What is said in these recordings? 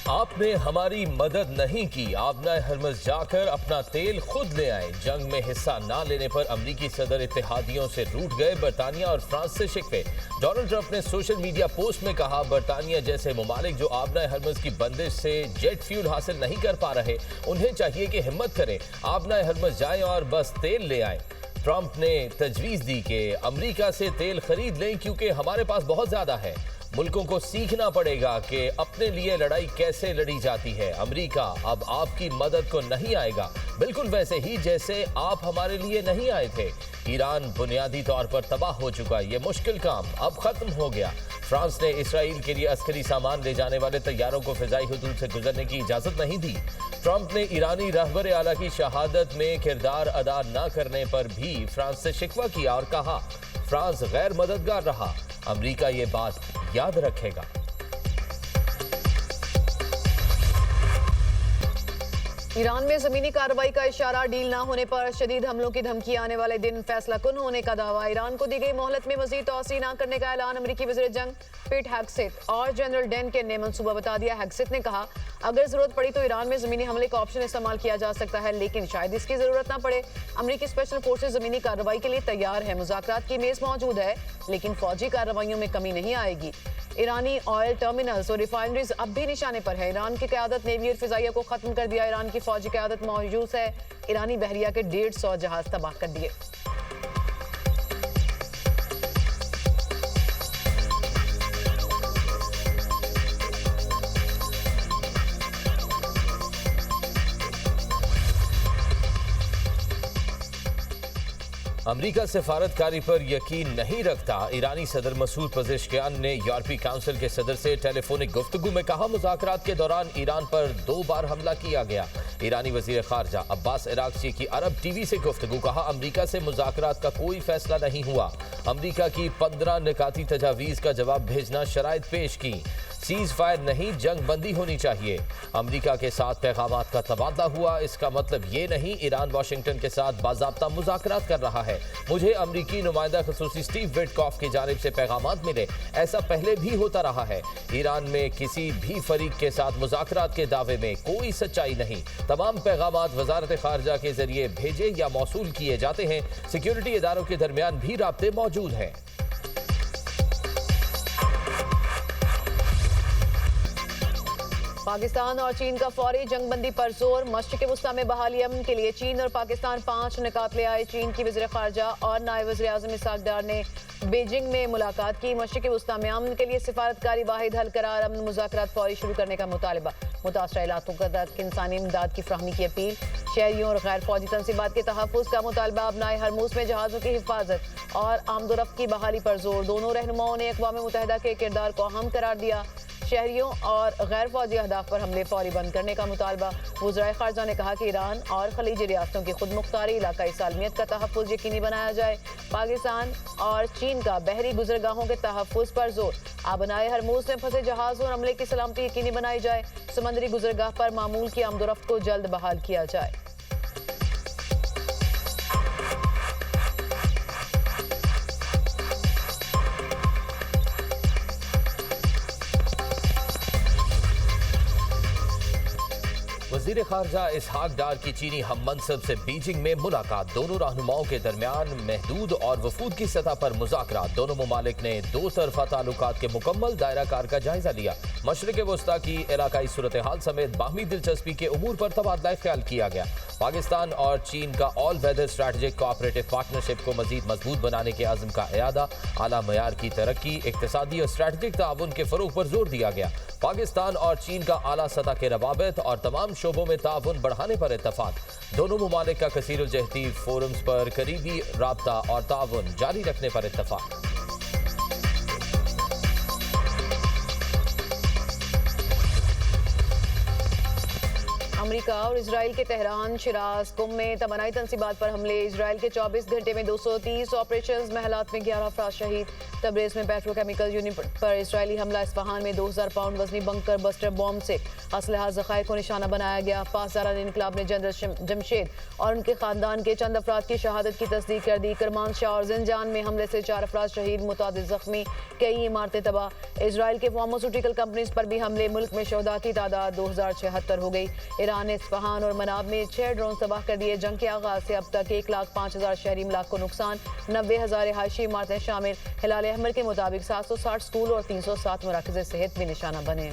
आपने हमारी मदद नहीं की, आबनाए हरमज जाकर अपना तेल खुद ले आए। जंग में हिस्सा ना लेने पर अमरीकी सदर इत्तेहादियों से रूठ गए, बरतानिया और फ्रांस से शिकवे। डोनाल्ड ट्रंप ने सोशल मीडिया पोस्ट में कहा, बरतानिया जैसे ममालिक जो आबनाए हरमज की बंदिश से जेट फ्यूल हासिल नहीं कर पा रहे, उन्हें चाहिए कि हिम्मत करें, आबनाए हरमज जाएं और बस तेल ले आएं। ट्रंप ने तजवीज़ दी कि अमरीका से तेल खरीद लें क्योंकि हमारे पास बहुत ज़्यादा है। मुल्कों को सीखना पड़ेगा कि अपने लिए लड़ाई कैसे लड़ी जाती है। अमरीका अब आपकी मदद को नहीं आएगा, बिल्कुल वैसे ही जैसे आप हमारे लिए नहीं आए थे। ईरान बुनियादी तौर पर तबाह हो चुका, ये मुश्किल काम अब खत्म हो गया। फ्रांस ने इसराइल के लिए अस्करी सामान ले जाने वाले तैयारों को फिजाई हुदूद से गुजरने की इजाजत नहीं दी। ट्रंप ने ईरानी रहबर आला की शहादत में किरदार अदा न करने पर भी फ्रांस से शिकवा किया और कहा, फ्रांस गैर मददगार रहा। अमरीका ये बात याद रखेगा। ईरान में जमीनी कार्रवाई का इशारा, डील ना होने पर शदीद हमलों की धमकी, आने वाले दिन फैसला कुन होने का दावा। ईरान को दी गई मोहलत में मजीद तोसी न करने का ऐलान। अमरीकी वज़ीर जंग पीट हेग्सेथ और जनरल डेनकेन ने मंसूबा बता दिया। हेग्सेथ ने कहा, अगर जरूरत पड़ी तो ईरान में जमीनी हमले का ऑप्शन इस्तेमाल किया जा सकता है, लेकिन शायद इसकी जरूरत ना पड़े। अमरीकी स्पेशल फोर्सेज जमीनी कार्रवाई के लिए तैयार है, मुज़ाकरात की मेज मौजूद है, लेकिन फौजी कार्रवाइयों में कमी नहीं आएगी। ईरानी ऑयल टर्मिनल्स और रिफाइनरीज अब भी निशाने पर है। ईरान की क़यादत नेवी और फिजाइया को खत्म कर दिया। ईरान की फौजी क़यादत मौजूद है। ईरानी बहरिया के 150 जहाज तबाह कर दिए। अमरीका सिफारतकारी पर यकीन नहीं रखता। ईरानी सदर मसूद पज़ेश्कियान ने यूरोपीय काउंसिल के सदर से टेलीफोनिक गुफ्तगू में कहा, मुज़ाकरात के दौरान ईरान पर 2 बार हमला किया गया। ईरानी वज़ीर ख़ारजा अब्बास इराक़ची की अरब टीवी से गुफ्तगू, कहा, अमरीका से मुज़ाकरात का कोई फैसला नहीं हुआ। अमरीका की 15 निकाती तजावीज़ का जवाब भेजना, शराइत पेश की। सीज़ फायर नहीं, जंग बंदी होनी चाहिए। अमरीका के साथ पैगामात का तबादला हुआ, इसका मतलब ये नहीं ईरान वाशिंगटन के साथ बाज़ाब्ता मुज़ाकरात कर रहा है। मुझे अमरीकी नुमाइंदा ख़ुसूसी स्टीव विटकॉफ की जानिब से पैगामात मिले, ऐसा पहले भी होता रहा है। ईरान में किसी भी फरीक के साथ मुज़ाकरात के दावे में कोई सच्चाई नहीं। तमाम पैगामात वज़ारत ख़ारजा के जरिए भेजे या मौसूल किए जाते हैं। सिक्योरिटी इदारों के दरमियान भी राब्ते मौजूद हैं। पाकिस्तान और चीन का फौरी जंगबंदी पर जोर। मशरिक़ वुस्ता में बहाली अमन के लिए चीन और पाकिस्तान 5 निकात ले आए। चीन की वज़ीर ख़ारजा और नायब वज़ीर आज़म इसहाक़ डार ने बीजिंग में मुलाकात की। मशरिक़ वुस्ता में अमन के लिए सिफारतकारी वाहिद हल करार, अमन मुज़ाकरात फौरी शुरू करने का मुतालबा। मुतासरा इलाकों तक इंसानी इमदाद की फ्राहमी की अपील। शहरियों और गैर फौजी तनसीबात के तहफ़्फ़ुज़ का मुतालबा। अबनाए हरमूज़ में जहाज़ों की हिफाजत और आमदोरफ्त की बहाली पर जोर। दोनों रहनुमाओं ने अक़वाम मुत्तहिदा के किरदार को अहम करार दिया। शहरियों और गैर फौजी अहदाफ पर हमले फौरी बंद करने का मुतालबा। वज़ीर ख़ारजा ने कहा कि ईरान और खलीजी रियासतों की खुद मुख्तारी, इलाकाई सालमियत का तहफ़्फ़ुज़ यकीनी बनाया जाए। पाकिस्तान और चीन का बहरी गुज़रगाहों के तहफ़्फ़ुज़ पर जोर। आबनाए हरमूज़ में फंसे जहाज़ों और अमले की सलामती यकीनी बनाई जाए। समंदरी गुज़रगाह पर मामूल की आमदोरफ्त को जल्द बहाल किया जाए। वज़ीर ख़ारजा इसहाक़ डार की चीनी हम मनसब से बीजिंग में मुलाकात। दोनों रहनुमाओं के दरमियान महदूद और वफूद की सतह पर मुज़ाकरात। दोनों ममालिक ने 2 तरफ़ा ताल्लुकात के मुकम्मल दायरा कार का जायजा लिया। मशरिक़ वुस्ता की इलाकाई सूरत हाल समेत बाहमी दिलचस्पी के उमूर पर तबादला ख्याल किया गया। पाकिस्तान और चीन का all weather strategic cooperative partnership को मज़ीद मजबूत बनाने के आज़म का इरादा। आला मयार की तरक्की, इक़्तिसादी और स्ट्रैटेजिक ताउन के फ़रोग़ पर जोर दिया गया। पाकिस्तान और चीन का आला सतह के रवाबित और तमाम शोबों में ताउन बढ़ाने पर इत्तफ़ाक़। दोनों ममालिक का कसीरुल जहती फोरम्स पर करीबी राब्ता और ताउन जारी रखने पर इत्तफ़ाक़। अमेरिका और इसराइल के तेहरान, शिराज, कुम में तवानाई तंसीबात पर हमले। इसराइल के 24 घंटे में 230 ऑपरेशंस में हालात में 11 अफराद शहीद। तबरेज में पेट्रोकेमिकल यूनिट पर इसराइली हमला। इस्फहान में 2000 पाउंड वजनी बंकर बस्टर बॉम्ब से असलहा ज़खायर को निशाना बनाया गया। पासदारान इनकलाब ने जनरल जमशेद और उनके खानदान के चंद अफराद की शहादत की तस्दीक कर दी। करमानशाह और जिंजान में हमले से 4 अफराद शहीद, मुतादिद जख्मी, कई इमारतें तबाह। इसराइल के फार्मास्यूटिकल कंपनीज पर भी हमले। मुल्क में शहदा की तादाद 2076 हो गई। ईरान ने इस्फहान और मनाब में 6 ड्रोन तबाह कर दिए। जंग के आगाज से अब तक 1,05,000 शहरी इमलाक को नुकसान, 90,000 रिहायशी इमारतें शामिल। हिलाल अहमर के मुताबिक 760 स्कूल और 307 मराकज़ सेहत भी निशाना बने।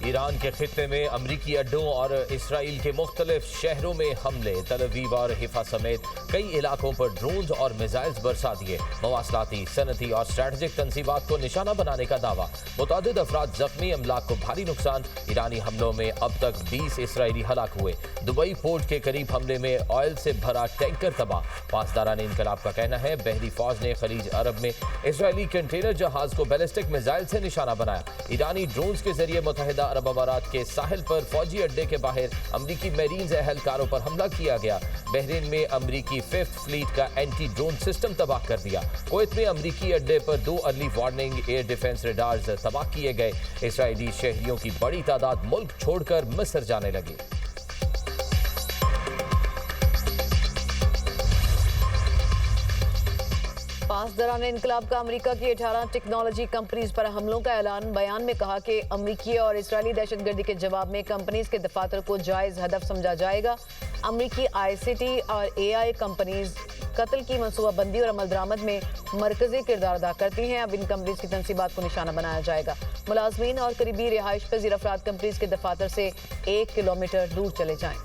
ईरान के खित्ते में अमरीकी अड्डों और इसराइल के मुख्तलिफ शहरों में हमले। तल अवीव और हिफा समेत कई इलाकों पर ड्रोन्स और मिसाइल्स बरसा दिए। मवासलाती, सनती और स्ट्रेटेजिक तंसीबात को निशाना बनाने का दावा। मुतादिद अफराद जख्मी, अमलाक को भारी नुकसान। ईरानी हमलों में अब तक 20 इसराइली हलाक हुए। दुबई पोर्ट के करीब हमले में ऑयल से भरा टैंकर तबाह। पासदारान इनकलाब का कहना है बहरी फौज ने खलीज अरब में इसराइली कंटेनर जहाज को बैलिस्टिक मिसाइल से निशाना बनाया। ईरानी ड्रोन्स के जरिए मुत्तहिदा अरब अमारात के साहिल पर फौजी अड्डे के बाहर अमरीकी मेरीन्स एहलकारों पर हमला किया गया। बहरीन में अमरीकी 5th फ्लीट का एंटी ड्रोन सिस्टम तबाह कर दिया। कुवैत में अमरीकी अड्डे पर 2 early warning air defence radars तबाह किए गए। इसराइली शहरियों की बड़ी तादाद मुल्क छोड़कर मिस्र जाने लगी। पासदारान इनकलाब का अमेरिका की 18 टेक्नोलॉजी कंपनीज पर हमलों का ऐलान। बयान में कहा कि अमरीकी और इसराइली दहशतगर्दी के जवाब में कंपनीज के दफातर को जायज हदफ समझा जाएगा। अमरीकी ICT और AI कंपनीज कत्ल की मनसूबाबंदी और अमल दरामद में मरकजी किरदार अदा करती हैं। अब इन कंपनीज की तंसीबात को निशाना बनाया जाएगा। मुलाजमीन और करीबी रिहाइश पजीर अफराद कंपनीज के दफातर से 1 किलोमीटर दूर चले जाएं।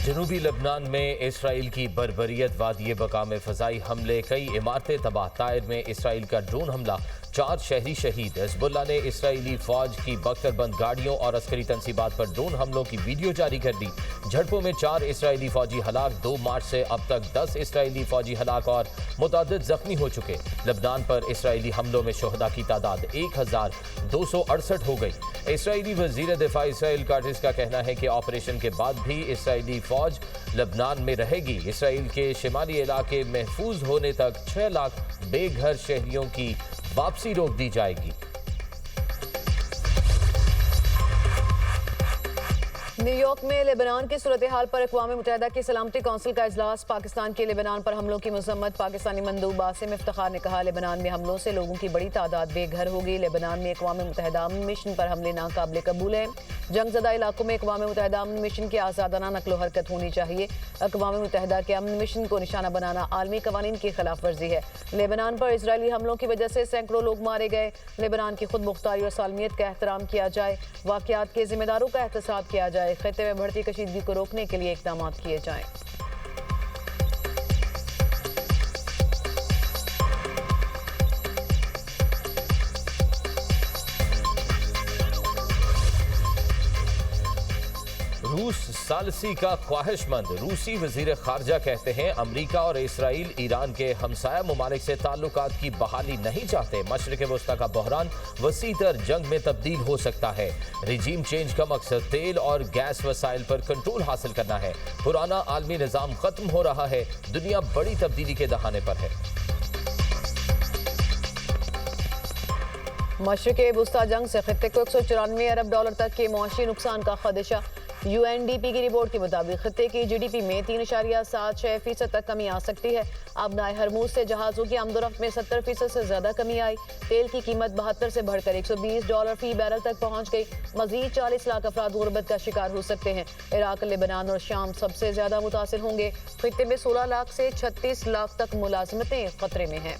जनूबी लबनान में इसराइल की बर्बरियत, वादी बका में फजाई हमले, कई इमारतें तबाह। ताइर में इसराइल का ड्रोन हमला, 4 शहरी शहीद। हिजबुल्लाह ने इसराइली फौज की बख्तरबंद गाड़ियों और अस्करी तंसीबात पर ड्रोन हमलों की वीडियो जारी कर दी। झड़पों में 4 इसराइली फौजी हलाक। 2 मार्च से अब तक 10 इसराइली फौजी हलाक और मुतादिद जख्मी हो चुके। लबनान पर इसराइली हमलों में शहदा की तादाद 1268 हो गई। इसराइली वजीर दिफा इसराइल काटिस का कहना है कि ऑपरेशन के बाद भी इसराइली फौज लबनान में रहेगी। इसराइल के शिमाली इलाके महफूज होने तक 6 लाख बेघर शहरियों की वापसी रोक दी जाएगी। न्यूयॉर्क में लेबनान की सूरत हाल पर अक़वाम मुत्तहिदा की सलामती कौंसिल का इजलास। पाकिस्तान के लेबनान पर हमलों की मजम्मत। पाकिस्तानी मंदूब आसिम इफ्तिखार ने कहा लेबनान में हमलों से लोगों की बड़ी तादाद बेघर होगी। लेबनान में अक़वाम मुत्तहिदा अमन मिशन पर हमले नाकाबिले कबूल हैं। जंगज़दा इलाकों में अक़वाम मुत्तहिदा अमन मिशन की आज़ादाना नकलो हरकत होनी चाहिए। अक़वाम मुत्तहिदा के अमन मिशन को निशाना बनाना आलमी कवानीन की खिलाफ वर्जी है। लेबनान पर इसराइली हमलों की वजह से सैकड़ों लोग मारे गए। लेबनान की खुद मुख्तारी और सालमियत का एहतराम किया जाए। वाक़यात के जिम्मेदारों का एहतसाब किया जाए। खित्ते में बढ़ती कशीदगी को रोकने के लिए इक़दाम किए जाएं। रूस सालसी का ख्वाहिशमंद। रूसी वजीर खारजा कहते हैं अमरीका और इसराइल ईरान के हमसाया ममालिक से ताल्लुकात की बहाली नहीं चाहते। मशरिक़ वस्ता का बहरान वसी तर जंग में तब्दील हो सकता है। रिजीम चेंज का मकसद तेल और गैस वसाइल पर कंट्रोल हासिल करना है। पुराना आलमी निज़ाम खत्म हो रहा है। दुनिया बड़ी तब्दीली के दहाने पर है। मशरिक़ वस्ता जंग से खित्ते को $194 अरब तक के मुआशी नुकसान का खदशा। UNDP की रिपोर्ट के मुताबिक खित्ते की GDP में 3.76% तक कमी आ सकती है। अब नाए हरमूज से जहाज़ों की आमदोरफ्त में 70% से ज्यादा कमी आई। तेल की कीमत 72 से बढ़कर $120 फी बैरल तक पहुंच गई। मजीद 40 लाख अफराद गुर्बत का शिकार हो सकते हैं। इराक, लेबनान और शाम सबसे ज्यादा मुतासिर होंगे। खित्ते में 16 लाख से 36 लाख तक मुलाजमतें खतरे में हैं।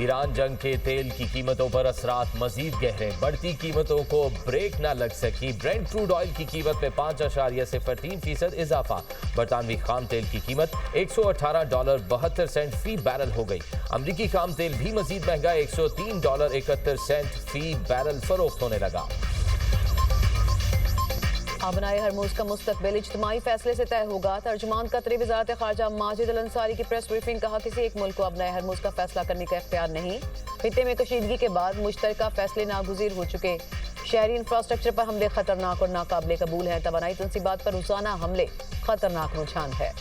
ईरान जंग के तेल की कीमतों पर असरात मजीद गहरे, बढ़ती कीमतों को ब्रेक न लग सकी। ब्रेंट क्रूड ऑयल की कीमत में 5.03% इजाफा। बरतानवी खाम तेल की कीमत $118.72 फी बैरल हो गई। अमरीकी खाम तेल भी मजीद महंगा, $103.71 फी बैरल फरोख्त होने लगा। आबनाए हरमुज का मुस्तकबिल इज्तिमाई फैसले से तय होगा। तर्जुमान कतरी वजारत खारजा माजिद अल अंसारी की प्रेस ब्रीफिंग, कहा किसी एक मुल्क को आबनाए हरमुज का फैसला करने का इख्तियार नहीं। खित्ते में कशीदगी के बाद मुश्तरका फैसले नागुज़ीर हो चुके। शहरी इंफ्रास्ट्रक्चर पर हमले खतरनाक और नाकाबिले कबूल हैं। तवानाई तनसीबात पर रोजाना हमले खतरनाक रुझान है।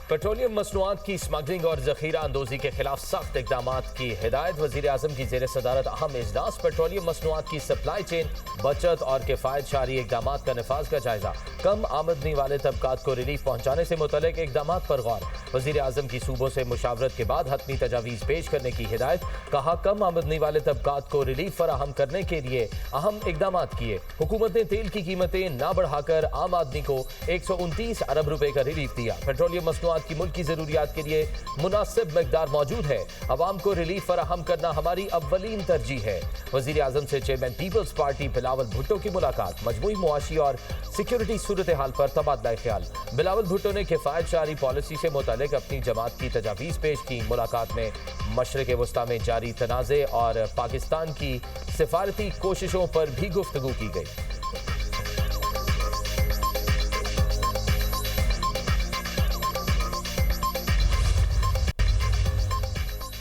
पेट्रोलियम मसनूआत की स्मगलिंग और जखीरा अंदोजी के खिलाफ सख्त इकदाम की हिदायत। वजीर आजम की जेर सदारत अहम इजलास। पेट्रोलियम मसनूआत की सप्लाई चेन, बचत और किफायत शारी इकदाम का नफाज का जायजा। कम आमदनी वाले तबकात को रिलीफ पहुंचाने से मुतल्लिक इकदाम पर गौर। वजीर आजम की सूबों से मुशावरत के बाद हतमी तजावीज़ पेश करने की हिदायत। कहा कम आमदनी वाले तबकात को रिलीफ फराहम करने के लिए अहम इकदाम किए। हुकूमत ने तेल की कीमतें न बढ़ाकर आम आदमी को 129 अरब रुपए का रिलीफ दिया। पेट्रोलियम मसनूआत की मुल्की जरूरियात के लिए मुनासिब मकदार मौजूद है। अवाम को रिलीफ फराहम करना हमारी अव्वलीन तरजीह है। वजीर आजम से chairman people's party Bilawal Bhutto की मुलाकात। मजमूई मुआशी और सिक्योरिटी सूरत हाल पर तबादला ख्याल। बिलावल भुट्टो ने किफायत शारी पॉलिसी से मुतालिक अपनी जमात की तजावीज़ पेश की। मुलाकात में मशरिक़ वस्ता में जारी तनाज़े और पाकिस्तान की सिफारती कोशिशों पर भी गुफ्तगू की गई।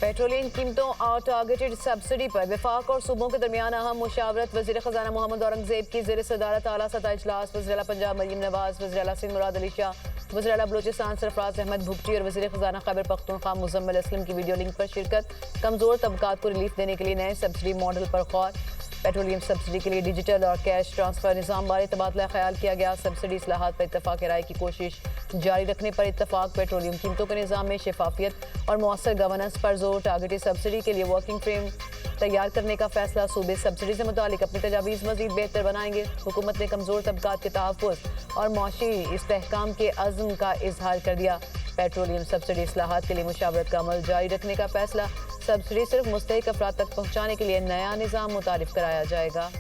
पेट्रोलियम कीमतों और टारगेटेड सब्सिडी पर वफाक और सूबों के दरमियान अहम मुशावरत। वज़ीर ख़जाना मोहम्मद औरंगज़ेब की ज़ेर सदारत आला सतह इजलास। वज़ीर पंजाब मरीम नवाज, वज़ीर सिंध मुराद अली शाह, वज़ीर बलूचिस्तान सरफराज अहमद भुगटी और वज़ीर ख़जाना खैबर पख्तूनख्वा मुज़म्मिल असलम की वीडियो लिंक पर शिरकत। कमज़ोर तबकात को रिलीफ देने के लिए नए सब्सिडी मॉडल पर गौर। पेट्रोलियम सब्सिडी के लिए डिजिटल और कैश ट्रांसफर निज़ाम बारे तबादला ख्याल किया गया। सब्सिडी इस्लाहात पर इत्तफाक राय की कोशिश जारी रखने पर इत्तफाक। पेट्रोलियम कीमतों के निज़ाम में शफाफियत और मौसर गवर्नेंस पर जोर। टारगेटेड सब्सिडी के लिए वर्किंग फ्रेम तैयार करने का फैसला। सूबे सब्सिडी से मुतालिक अपनी तजावीज़ मज़ीद बेहतर बनाएंगे। हुकूमत ने कमज़ोर तबकात के तहफ़्फ़ुज़ और मुआशी इस्तेहकाम के अज़्म का इजहार कर दिया। पेट्रोलियम सब्सिडी इस्लाहात के लिए मुशावरत का अमल जारी रखने का फैसला। सब्सिडी सिर्फ मुस्तहिक अफराद तक पहुँचाने के लिए नया निज़ाम मुतारिफ कराया जाएगा।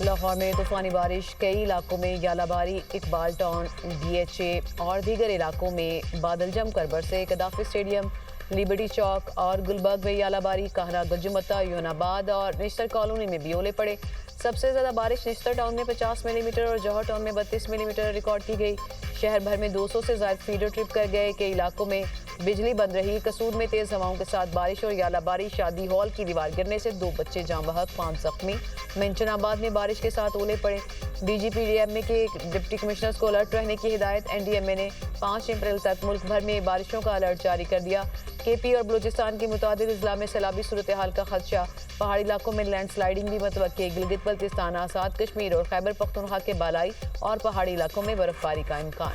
लाहौर में तूफानी बारिश, कई इलाकों में यालाबारी। इकबाल टाउन, DHA और दीगर इलाकों में बादल जमकर बरसे। कदाफी स्टेडियम, लिबर्टी चौक और गुलबर्ग में यालाबारी। कहरा, गजुमत्ता, यूनाबाद और निश्तर कॉलोनी में भी ओले पड़े। सबसे ज़्यादा बारिश निश्तर टाउन में 50 मिलीमीटर और जौहर टाउन में 32 मिलीमीटर रिकॉर्ड की गई। शहर भर में 200 से ज़ायद फीडर ट्रिप कर गए। कई इलाकों में बिजली बंद रही। कसूर में तेज़ हवाओं के साथ बारिश और यालाबारी। शादी हॉल की दीवार गिरने से 2 बच्चे जाँ बहक, 5 जख्मी। मेंशनाबाद में बारिश के साथ ओले पड़े। DGP DMA के डिप्टी कमिश्नर्स को अलर्ट रहने की हिदायत। NDMA ने 5 अप्रैल तक मुल्क भर में बारिशों का अलर्ट जारी कर दिया। KP और बलूचिस्तान की मुतादिद अजला में सैलाबी सूरत हाल का खदशा। पहाड़ी इलाकों में लैंडस्लाइडिंग भी मतवक्की। गिलगित बल्तिस्तान, आज़ाद कश्मीर और खैबर पख्तूनख्वा के बालाई और पहाड़ी इलाकों में बर्फबारी का इम्कान।